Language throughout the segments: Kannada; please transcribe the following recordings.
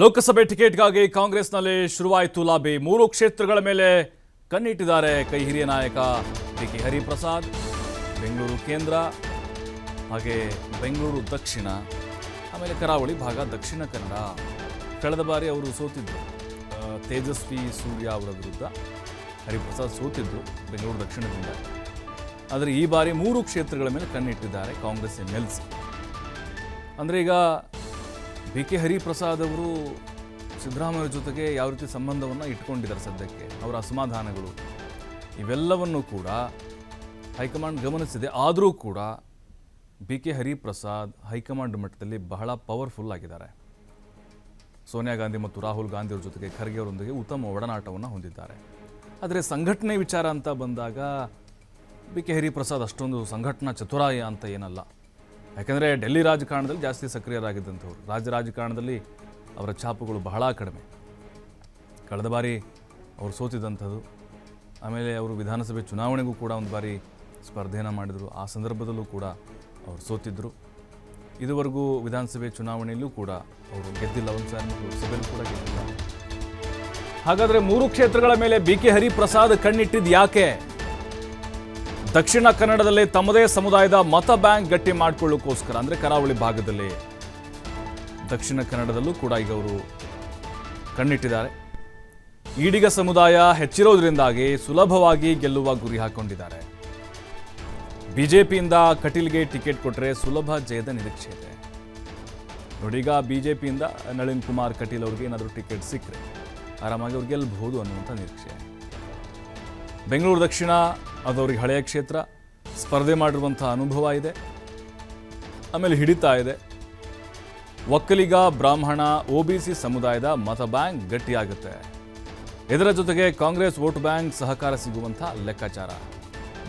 ಲೋಕಸಭೆ ಟಿಕೆಟ್ಗಾಗಿ ಕಾಂಗ್ರೆಸ್ನಲ್ಲಿ ಶುರುವಾಯಿತು ಲಾಬಿ. 3 ಕ್ಷೇತ್ರಗಳ ಮೇಲೆ ಕಣ್ಣಿಟ್ಟಿದ್ದಾರೆ ಕೈ ಹಿರಿಯ ನಾಯಕ ಬಿಕೆ ಹರಿಪ್ರಸಾದ್. ಬೆಂಗಳೂರು ಕೇಂದ್ರ, ಹಾಗೆ ಬೆಂಗಳೂರು ದಕ್ಷಿಣ, ಆಮೇಲೆ ಕರಾವಳಿ ಭಾಗ, ದಕ್ಷಿಣ ಕನ್ನಡ. ಕಳೆದ ಬಾರಿ ಅವರು ಸೋತಿದ್ರು, ತೇಜಸ್ವಿ ಸೂರ್ಯ ಅವರ ವಿರುದ್ಧ ಹರಿಪ್ರಸಾದ್ ಸೋತಿದ್ರು ಬೆಂಗಳೂರು ದಕ್ಷಿಣದಿಂದ. ಆದರೆ ಈ ಬಾರಿ 3 ಕ್ಷೇತ್ರಗಳ ಮೇಲೆ ಕಣ್ಣಿಟ್ಟಿದ್ದಾರೆ ಕಾಂಗ್ರೆಸ್ MLC. ಅಂದರೆ ಈಗ ಬಿಕೆ ಹರಿಪ್ರಸಾದ್ ಅವರು ಸಿದ್ದರಾಮಯ್ಯ ಜೊತೆಗೆ ಯಾವ ರೀತಿ ಸಂಬಂಧವನ್ನು ಇಟ್ಕೊಂಡಿದ್ದಾರೆ, ಸದ್ಯಕ್ಕೆ ಅವರ ಅಸಮಾಧಾನಗಳು ಇವೆಲ್ಲವನ್ನು ಕೂಡ ಹೈಕಮಾಂಡ್ ಗಮನಿಸಿದೆ. ಆದರೂ ಕೂಡ ಬಿಕೆ ಹರಿಪ್ರಸಾದ್ ಹೈಕಮಾಂಡ್ ಮಟ್ಟದಲ್ಲಿ ಬಹಳ ಪವರ್ಫುಲ್ ಆಗಿದ್ದಾರೆ. ಸೋನಿಯಾ ಗಾಂಧಿ ಮತ್ತು ರಾಹುಲ್ ಗಾಂಧಿ ಅವರ ಜೊತೆಗೆ ಖರ್ಗೆ ಅವರೊಂದಿಗೆ ಉತ್ತಮ ಒಡನಾಟವನ್ನು ಹೊಂದಿದ್ದಾರೆ. ಆದರೆ ಸಂಘಟನೆ ವಿಚಾರ ಅಂತ ಬಂದಾಗ ಬಿಕೆ ಹರಿಪ್ರಸಾದ್ ಅಷ್ಟೊಂದು ಸಂಘಟನಾ ಚತುರಾಯ ಅಂತ ಏನಲ್ಲ. ಯಾಕೆಂದರೆ ಡೆಲ್ಲಿ ರಾಜಕಾರಣದಲ್ಲಿ ಜಾಸ್ತಿ ಸಕ್ರಿಯರಾಗಿದ್ದಂಥವ್ರು, ರಾಜ್ಯ ರಾಜಕಾರಣದಲ್ಲಿ ಅವರ ಛಾಪುಗಳು ಬಹಳ ಕಡಿಮೆ. ಕಳೆದ ಬಾರಿ ಅವರು ಸೋತಿದ್ದಂಥದ್ದು. ಆಮೇಲೆ ಅವರು ವಿಧಾನಸಭೆ ಚುನಾವಣೆಗೂ ಕೂಡ ಒಂದು ಬಾರಿ ಸ್ಪರ್ಧೆಯನ್ನು ಮಾಡಿದರು, ಆ ಸಂದರ್ಭದಲ್ಲೂ ಕೂಡ ಅವರು ಸೋತಿದ್ದರು. ಇದುವರೆಗೂ ವಿಧಾನಸಭೆ ಚುನಾವಣೆಯಲ್ಲೂ ಕೂಡ ಅವರು ಗೆದ್ದಿಲ್ಲ, ಒಂದು ಸಾರಿ ಲೋಕಸಭೆಯಲ್ಲೂ ಕೂಡ ಗೆದ್ದಿಲ್ಲ. ಹಾಗಾದರೆ 3 ಕ್ಷೇತ್ರಗಳ ಮೇಲೆ ಬಿಕೆ ಹರಿಪ್ರಸಾದ್ ಕಣ್ಣಿಟ್ಟಿದ್ದು ಯಾಕೆ? ದಕ್ಷಿಣ ಕನ್ನಡದಲ್ಲಿ ತಮ್ಮದೇ ಸಮುದಾಯದ ಮತ ಬ್ಯಾಂಕ್ ಗಟ್ಟಿ ಮಾಡಿಕೊಳ್ಳೋಕ್ಕೋಸ್ಕರ, ಅಂದರೆ ಕರಾವಳಿ ಭಾಗದಲ್ಲಿ. ದಕ್ಷಿಣ ಕನ್ನಡದಲ್ಲೂ ಕೂಡ ಈಗ ಅವರು ಕಣ್ಣಿಟ್ಟಿದ್ದಾರೆ. ಈಡಿಗ ಸಮುದಾಯ ಹೆಚ್ಚಿರೋದ್ರಿಂದಾಗಿ ಸುಲಭವಾಗಿ ಗೆಲ್ಲುವ ಗುರಿ ಹಾಕೊಂಡಿದ್ದಾರೆ. ಬಿಜೆಪಿಯಿಂದ ಕಟೀಲ್ಗೆ ಟಿಕೆಟ್ ಕೊಟ್ಟರೆ ಸುಲಭ ಜಯದ ನಿರೀಕ್ಷೆ ಇದೆ. ನೋಡಿ, ಈಗ ಬಿಜೆಪಿಯಿಂದ ನಳಿನ್ ಕುಮಾರ್ ಕಟೀಲ್ ಅವ್ರಿಗೆ ಏನಾದರೂ ಟಿಕೆಟ್ ಸಿಕ್ಕರೆ ಆರಾಮಾಗಿ ಅವ್ರು ಗೆಲ್ಲಬಹುದು ಅನ್ನುವಂಥ ನಿರೀಕ್ಷೆ. ಬೆಂಗಳೂರು ದಕ್ಷಿಣ ಅದವ್ರಿಗೆ ಹಳೆಯ ಕ್ಷೇತ್ರ, ಸ್ಪರ್ಧೆ ಮಾಡಿರುವಂಥ ಅನುಭವ ಇದೆ, ಆಮೇಲೆ ಹಿಡಿತಾ ಇದೆ. ಒಕ್ಕಲಿಗ, ಬ್ರಾಹ್ಮಣ, OBC ಸಮುದಾಯದ ಮತ ಬ್ಯಾಂಕ್ ಗಟ್ಟಿಯಾಗುತ್ತೆ. ಇದರ ಜೊತೆಗೆ ಕಾಂಗ್ರೆಸ್ ವೋಟ್ ಬ್ಯಾಂಕ್ ಸಹಕಾರ ಸಿಗುವಂಥ ಲೆಕ್ಕಾಚಾರ.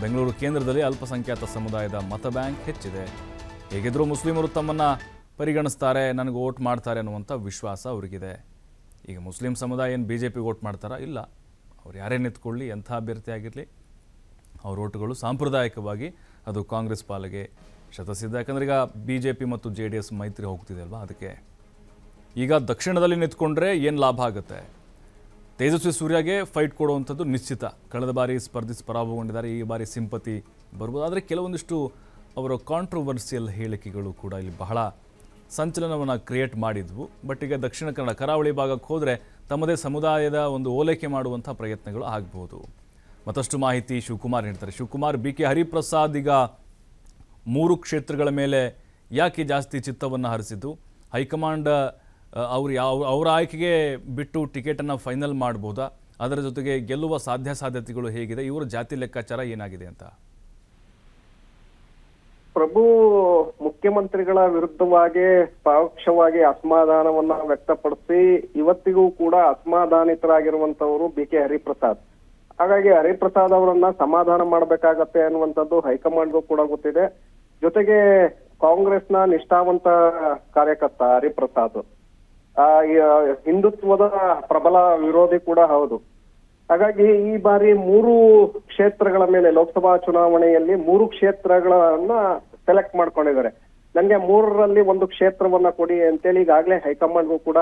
ಬೆಂಗಳೂರು ಕೇಂದ್ರದಲ್ಲಿ ಅಲ್ಪಸಂಖ್ಯಾತ ಸಮುದಾಯದ ಮತ ಬ್ಯಾಂಕ್ ಹೆಚ್ಚಿದೆ. ಹೇಗಿದ್ರೂ ಮುಸ್ಲಿಮರು ತಮ್ಮನ್ನು ಪರಿಗಣಿಸ್ತಾರೆ, ನನಗೆ ವೋಟ್ ಮಾಡ್ತಾರೆ ಅನ್ನುವಂಥ ವಿಶ್ವಾಸ ಅವರಿಗಿದೆ. ಈಗ ಮುಸ್ಲಿಂ ಸಮುದಾಯ ಏನು BJP ವೋಟ್ ಮಾಡ್ತಾರಾ? ಇಲ್ಲ. ಅವ್ರು ಯಾರೇ ನಿಂತ್ಕೊಳ್ಳಿ, ಎಂಥ ಅಭ್ಯರ್ಥಿ ಆಗಿರಲಿ, ಅವ್ರ ಓಟುಗಳು ಸಾಂಪ್ರದಾಯಿಕವಾಗಿ ಅದು ಕಾಂಗ್ರೆಸ್ ಪಾಲಿಗೆ ಶತಸಿದ್ಧ. ಯಾಕಂದರೆ ಈಗ BJP ಮತ್ತು JDS ಮೈತ್ರಿ ಹೋಗ್ತಿದೆ ಅಲ್ವಾ, ಅದಕ್ಕೆ. ಈಗ ದಕ್ಷಿಣದಲ್ಲಿ ನಿಂತ್ಕೊಂಡ್ರೆ ಏನು ಲಾಭ ಆಗುತ್ತೆ? ತೇಜಸ್ವಿ ಸೂರ್ಯಗೆ ಫೈಟ್ ಕೊಡುವಂಥದ್ದು ನಿಶ್ಚಿತ. ಕಳೆದ ಬಾರಿ ಸ್ಪರ್ಧಿಸಿ ಪರಾಭವಗೊಂಡಿದ್ದಾರೆ, ಈ ಬಾರಿ ಸಿಂಪತಿ ಬರ್ಬೋದು. ಆದರೆ ಕೆಲವೊಂದಿಷ್ಟು ಅವರ ಕಾಂಟ್ರವರ್ಸಿಯಲ್ ಹೇಳಿಕೆಗಳು ಕೂಡ ಇಲ್ಲಿ ಬಹಳ ಸಂಚಲನವನ್ನು ಕ್ರಿಯೇಟ್ ಮಾಡಿದ್ವು. ಬಟ್ ಈಗ ದಕ್ಷಿಣ ಕನ್ನಡ ಕರಾವಳಿ ಭಾಗಕ್ಕೆ ಹೋದರೆ ತಮ್ಮದೇ ಸಮುದಾಯದ ಒಂದು ಓಲೈಕೆ ಮಾಡುವಂಥ ಪ್ರಯತ್ನಗಳು ಆಗ್ಬೋದು. ಮತ್ತಷ್ಟು ಮಾಹಿತಿ ಶಿವಕುಮಾರ್ ನೀಡ್ತಾರೆ. ಶಿವಕುಮಾರ್, ಬಿಕೆ ಹರಿಪ್ರಸಾದ್ ಈಗ 3 ಕ್ಷೇತ್ರಗಳ ಮೇಲೆ ಯಾಕೆ ಜಾಸ್ತಿ ಚಿತ್ತವನ್ನು ಹರಿಸಿದ್ದು? ಹೈಕಮಾಂಡ್ ಅವರ ಆಯ್ಕೆಗೆ ಬಿಟ್ಟು ಟಿಕೆಟನ್ನು ಫೈನಲ್ ಮಾಡ್ಬೋದಾ? ಅದರ ಜೊತೆಗೆ ಗೆಲ್ಲುವ ಸಾಧ್ಯತೆಗಳು ಹೇಗಿದೆ? ಇವರ ಜಾತಿ ಲೆಕ್ಕಾಚಾರ ಏನಾಗಿದೆ ಅಂತ? ಪ್ರಭು, ಮುಖ್ಯಮಂತ್ರಿಗಳ ವಿರುದ್ಧವಾಗಿ ಪರೋಕ್ಷವಾಗಿ ಅಸಮಾಧಾನವನ್ನ ವ್ಯಕ್ತಪಡಿಸಿ ಇವತ್ತಿಗೂ ಕೂಡ ಅಸಮಾಧಾನಿತರಾಗಿರುವಂತವರು ಬಿಕೆ ಹರಿಪ್ರಸಾದ್. ಹಾಗಾಗಿ ಹರಿಪ್ರಸಾದ್ ಅವರನ್ನ ಸಮಾಧಾನ ಮಾಡಬೇಕಾಗತ್ತೆ ಅನ್ನುವಂಥದ್ದು ಹೈಕಮಾಂಡ್ಗೂ ಕೂಡ ಗೊತ್ತಿದೆ. ಜೊತೆಗೆ ಕಾಂಗ್ರೆಸ್ನ ನಿಷ್ಠಾವಂತ ಕಾರ್ಯಕರ್ತ ಹರಿಪ್ರಸಾದ್, ಹಿಂದುತ್ವದ ಪ್ರಬಲ ವಿರೋಧಿ ಕೂಡ ಹೌದು. ಹಾಗಾಗಿ ಈ ಬಾರಿ 3 ಕ್ಷೇತ್ರಗಳ ಮೇಲೆ ಲೋಕಸಭಾ ಚುನಾವಣೆಯಲ್ಲಿ 3 ಕ್ಷೇತ್ರಗಳನ್ನ ಸೆಲೆಕ್ಟ್ ಮಾಡ್ಕೊಂಡಿದ್ದಾರೆ. ನಂಗೆ 3ರಲ್ಲಿ 1 ಕ್ಷೇತ್ರವನ್ನ ಕೊಡಿ ಅಂತೇಳಿ ಈಗಾಗಲೇ ಹೈಕಮಾಂಡ್ಗೂ ಕೂಡ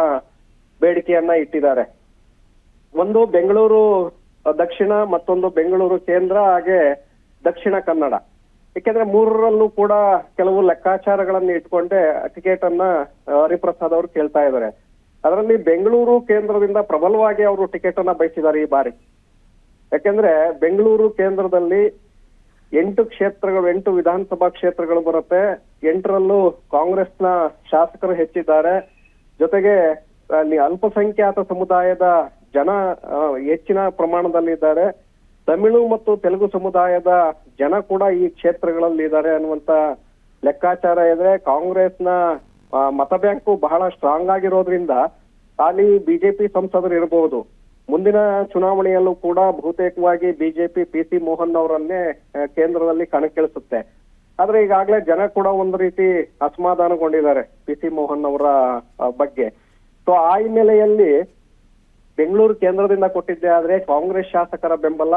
ಬೇಡಿಕೆಯನ್ನ ಇಟ್ಟಿದ್ದಾರೆ. ಒಂದು ಬೆಂಗಳೂರು ದಕ್ಷಿಣ, ಮತ್ತೊಂದು ಬೆಂಗಳೂರು ಕೇಂದ್ರ, ಹಾಗೆ ದಕ್ಷಿಣ ಕನ್ನಡ. ಯಾಕೆಂದ್ರೆ 3ರಲ್ಲೂ ಕೂಡ ಕೆಲವು ಲೆಕ್ಕಾಚಾರಗಳನ್ನ ಇಟ್ಕೊಂಡೆ ಟಿಕೆಟ್ ಅನ್ನ ಹರಿಪ್ರಸಾದ್ ಅವರು ಕೇಳ್ತಾ ಇದ್ದಾರೆ. ಅದರಲ್ಲಿ ಬೆಂಗಳೂರು ಕೇಂದ್ರದಿಂದ ಪ್ರಬಲವಾಗಿ ಅವರು ಟಿಕೆಟ್ ಅನ್ನ ಬಯಸಿದ್ದಾರೆ ಈ ಬಾರಿ. ಯಾಕೆಂದ್ರೆ ಬೆಂಗಳೂರು ಕೇಂದ್ರದಲ್ಲಿ 8 ವಿಧಾನಸಭಾ ಕ್ಷೇತ್ರಗಳು ಬರುತ್ತೆ. 8ರಲ್ಲೂ ಕಾಂಗ್ರೆಸ್ನ ಶಾಸಕರು ಹೆಚ್ಚಿದ್ದಾರೆ. ಜೊತೆಗೆ ಅಲ್ಲಿ ಅಲ್ಪಸಂಖ್ಯಾತ ಸಮುದಾಯದ ಜನ ಹೆಚ್ಚಿನ ಪ್ರಮಾಣದಲ್ಲಿ ಇದ್ದಾರೆ. ತಮಿಳು ಮತ್ತು ತೆಲುಗು ಸಮುದಾಯದ ಜನ ಕೂಡ ಈ ಕ್ಷೇತ್ರಗಳಲ್ಲಿ ಇದ್ದಾರೆ ಅನ್ನುವಂತ ಲೆಕ್ಕಾಚಾರ ಇದೆ. ಕಾಂಗ್ರೆಸ್ನ ಮತ ಬ್ಯಾಂಕು ಬಹಳ ಸ್ಟ್ರಾಂಗ್ ಆಗಿರೋದ್ರಿಂದ ಅಲ್ಲಿ ಬಿಜೆಪಿ ಸಂಸದರು ಇರಬಹುದು. ಮುಂದಿನ ಚುನಾವಣೆಯಲ್ಲೂ ಕೂಡ ಬಹುತೇಕವಾಗಿ ಬಿಜೆಪಿ PC ಮೋಹನ್ ಅವರನ್ನೇ ಕೇಂದ್ರದಲ್ಲಿ ಕಣಕ್ಕಿಳಿಸುತ್ತೆ. ಆದ್ರೆ ಈಗಾಗಲೇ ಜನ ಕೂಡ ಒಂದು ರೀತಿ ಅಸಮಾಧಾನಗೊಂಡಿದ್ದಾರೆ PC ಮೋಹನ್ ಅವರ ಬಗ್ಗೆ. ಸೊ ಆ ಹಿನ್ನೆಲೆಯಲ್ಲಿ ಬೆಂಗಳೂರು ಕೇಂದ್ರದಿಂದ ಕೊಟ್ಟಿದ್ದೆ ಆದ್ರೆ ಕಾಂಗ್ರೆಸ್ ಶಾಸಕರ ಬೆಂಬಲ,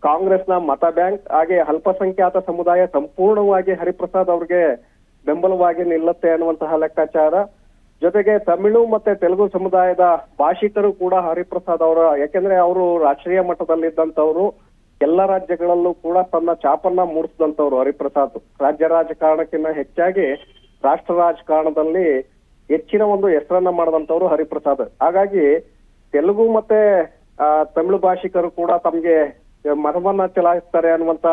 ಕಾಂಗ್ರೆಸ್ನ ಮತ ಬ್ಯಾಂಕ್, ಹಾಗೆ ಅಲ್ಪಸಂಖ್ಯಾತ ಸಮುದಾಯ ಸಂಪೂರ್ಣವಾಗಿ ಹರಿಪ್ರಸಾದ್ ಅವ್ರಿಗೆ ಬೆಂಬಲವಾಗಿ ನಿಲ್ಲುತ್ತೆ ಅನ್ನುವಂತಹ ಲೆಕ್ಕಾಚಾರ. ಜೊತೆಗೆ ತಮಿಳು ಮತ್ತೆ ತೆಲುಗು ಸಮುದಾಯದ ಭಾಷಿಕರು ಕೂಡ ಹರಿಪ್ರಸಾದ್ ಅವರ, ಯಾಕೆಂದ್ರೆ ಅವರು ರಾಷ್ಟ್ರೀಯ ಮಟ್ಟದಲ್ಲಿದ್ದಂಥವ್ರು, ಎಲ್ಲ ರಾಜ್ಯಗಳಲ್ಲೂ ಕೂಡ ತನ್ನ ಛಾಪನ್ನ ಮೂಡಿಸಿದಂಥವ್ರು ಹರಿಪ್ರಸಾದ್. ರಾಜ್ಯ ರಾಜಕಾರಣಕ್ಕಿಂತ ಹೆಚ್ಚಾಗಿ ರಾಷ್ಟ್ರ ರಾಜಕಾರಣದಲ್ಲಿ ಹೆಚ್ಚಿನ ಒಂದು ಹೆಸರನ್ನ ಮಾಡಿದಂಥವ್ರು ಹರಿಪ್ರಸಾದ್. ಹಾಗಾಗಿ ತೆಲುಗು ಮತ್ತೆ ತಮಿಳು ಭಾಷಿಕರು ಕೂಡ ತಮ್ಗೆ ಮತವನ್ನ ಚಲಾಯಿಸ್ತಾರೆ ಅನ್ನುವಂತ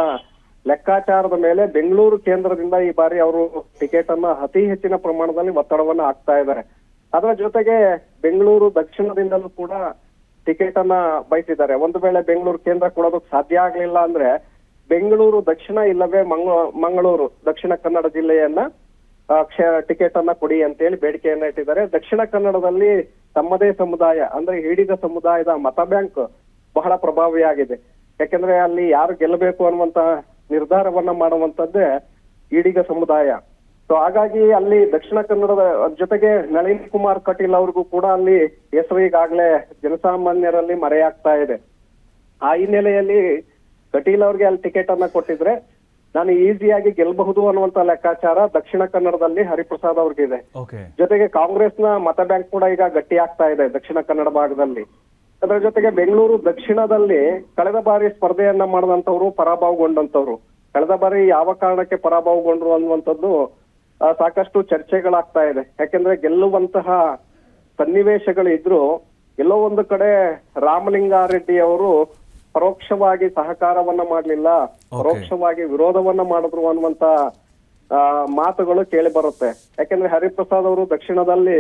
ಲೆಕ್ಕಾಚಾರದ ಮೇಲೆ ಬೆಂಗಳೂರು ಕೇಂದ್ರದಿಂದ ಈ ಬಾರಿ ಅವರು ಟಿಕೆಟ್ ಅನ್ನ ಅತಿ ಹೆಚ್ಚಿನ ಪ್ರಮಾಣದಲ್ಲಿ ಒತ್ತಡವನ್ನ ಹಾಕ್ತಾ ಇದ್ದಾರೆ. ಅದರ ಜೊತೆಗೆ ಬೆಂಗಳೂರು ದಕ್ಷಿಣದಿಂದಲೂ ಕೂಡ ಟಿಕೆಟ್ ಅನ್ನ ಬಯಸಿದ್ದಾರೆ. ಒಂದು ವೇಳೆ ಬೆಂಗಳೂರು ಕೇಂದ್ರ ಕೊಡೋದಕ್ಕೆ ಸಾಧ್ಯ ಆಗ್ಲಿಲ್ಲ ಅಂದ್ರೆ ಬೆಂಗಳೂರು ದಕ್ಷಿಣ ಇಲ್ಲವೇ ಮಂಗಳೂರು ದಕ್ಷಿಣ ಕನ್ನಡ ಜಿಲ್ಲೆಯನ್ನ ಟಿಕೆಟ್ ಅನ್ನ ಕೊಡಿ ಅಂತೇಳಿ ಬೇಡಿಕೆಯನ್ನ ಇಟ್ಟಿದ್ದಾರೆ. ದಕ್ಷಿಣ ಕನ್ನಡದಲ್ಲಿ ತಮ್ಮದೇ ಸಮುದಾಯ ಅಂದ್ರೆ ಈಡಿಗ ಸಮುದಾಯದ ಮತ ಬ್ಯಾಂಕ್ ಬಹಳ ಪ್ರಭಾವಿಯಾಗಿದೆ. ಯಾಕೆಂದ್ರೆ ಅಲ್ಲಿ ಯಾರು ಗೆಲ್ಲಬೇಕು ಅನ್ನುವಂತ ನಿರ್ಧಾರವನ್ನ ಮಾಡುವಂತದ್ದೇ ಈಡಿಗ ಸಮುದಾಯ. ಸೊ ಹಾಗಾಗಿ ಅಲ್ಲಿ ದಕ್ಷಿಣ ಕನ್ನಡದ ಜೊತೆಗೆ ನಳಿನ್ ಕುಮಾರ್ ಕಟೀಲ್ ಅವ್ರಿಗೂ ಕೂಡ ಅಲ್ಲಿ ಹೆಸರು ಈಗಾಗಲೇ ಜನಸಾಮಾನ್ಯರಲ್ಲಿ ಮರೆಯಾಗ್ತಾ ಇದೆ. ಆ ಹಿನ್ನೆಲೆಯಲ್ಲಿ ಕಟೀಲ್ ಅವ್ರಿಗೆ ಅಲ್ಲಿ ಟಿಕೆಟ್ ಅನ್ನ ಕೊಟ್ಟಿದ್ರೆ ನಾನು ಈಸಿಯಾಗಿ ಗೆಲ್ಲಬಹುದು ಅನ್ನುವಂತ ಲೆಕ್ಕಾಚಾರ ದಕ್ಷಿಣ ಕನ್ನಡದಲ್ಲಿ ಹರಿಪ್ರಸಾದ್ ಅವ್ರಿಗಿದೆ. ಜೊತೆಗೆ ಕಾಂಗ್ರೆಸ್ನ ಮತ ಬ್ಯಾಂಕ್ ಕೂಡ ಈಗ ಗಟ್ಟಿ ಆಗ್ತಾ ಇದೆ ದಕ್ಷಿಣ ಕನ್ನಡ ಭಾಗದಲ್ಲಿ. ಅದರ ಜೊತೆಗೆ ಬೆಂಗಳೂರು ದಕ್ಷಿಣದಲ್ಲಿ ಕಳೆದ ಬಾರಿ ಸ್ಪರ್ಧೆಯನ್ನ ಮಾಡಿದಂತವ್ರು ಪರಾಭವಗೊಂಡಂತವ್ರು, ಕಳೆದ ಬಾರಿ ಯಾವ ಕಾರಣಕ್ಕೆ ಪರಾಭವಗೊಂಡ್ರು ಅನ್ನುವಂಥದ್ದು ಸಾಕಷ್ಟು ಚರ್ಚೆಗಳಾಗ್ತಾ ಇದೆ. ಯಾಕೆಂದ್ರೆ ಗೆಲ್ಲುವಂತಹ ಸನ್ನಿವೇಶಗಳು ಇದ್ರು ಎಲ್ಲೋ ಒಂದು ಕಡೆ ರಾಮಲಿಂಗಾರೆಡ್ಡಿ ಅವರು ಪರೋಕ್ಷವಾಗಿ ಸಹಕಾರವನ್ನ ಮಾಡ್ಲಿಲ್ಲ, ಪರೋಕ್ಷವಾಗಿ ವಿರೋಧವನ್ನ ಮಾಡಿದ್ರು ಅನ್ನುವಂತ ಮಾತುಗಳು ಕೇಳಿ ಬರುತ್ತೆ. ಯಾಕೆಂದ್ರೆ ಹರಿಪ್ರಸಾದ್ ಅವರು ದಕ್ಷಿಣದಲ್ಲಿ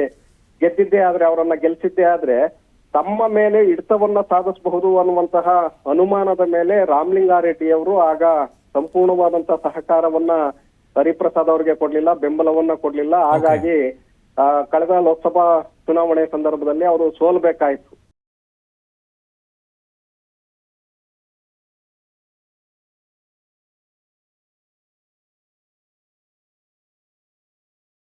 ಗೆದ್ದಿದ್ದೇ ಆದ್ರೆ, ಅವರನ್ನ ಗೆಲ್ಸಿದ್ದೇ ಆದ್ರೆ ತಮ್ಮ ಮೇಲೆ ಹಿಡಿತವನ್ನ ಸಾಧಿಸಬಹುದು ಅನ್ನುವಂತಹ ಅನುಮಾನದ ಮೇಲೆ ರಾಮಲಿಂಗಾರೆಡ್ಡಿ ಅವರು ಆಗ ಸಂಪೂರ್ಣವಾದಂತಹ ಸಹಕಾರವನ್ನ ಹರಿಪ್ರಸಾದ್ ಅವರಿಗೆ ಕೊಡ್ಲಿಲ್ಲ, ಬೆಂಬಲವನ್ನ ಕೊಡ್ಲಿಲ್ಲ. ಹಾಗಾಗಿ ಕಳೆದ ಲೋಕಸಭಾ ಚುನಾವಣೆ ಸಂದರ್ಭದಲ್ಲಿ ಅವರು ಸೋಲ್ಬೇಕಾಯ್ತು.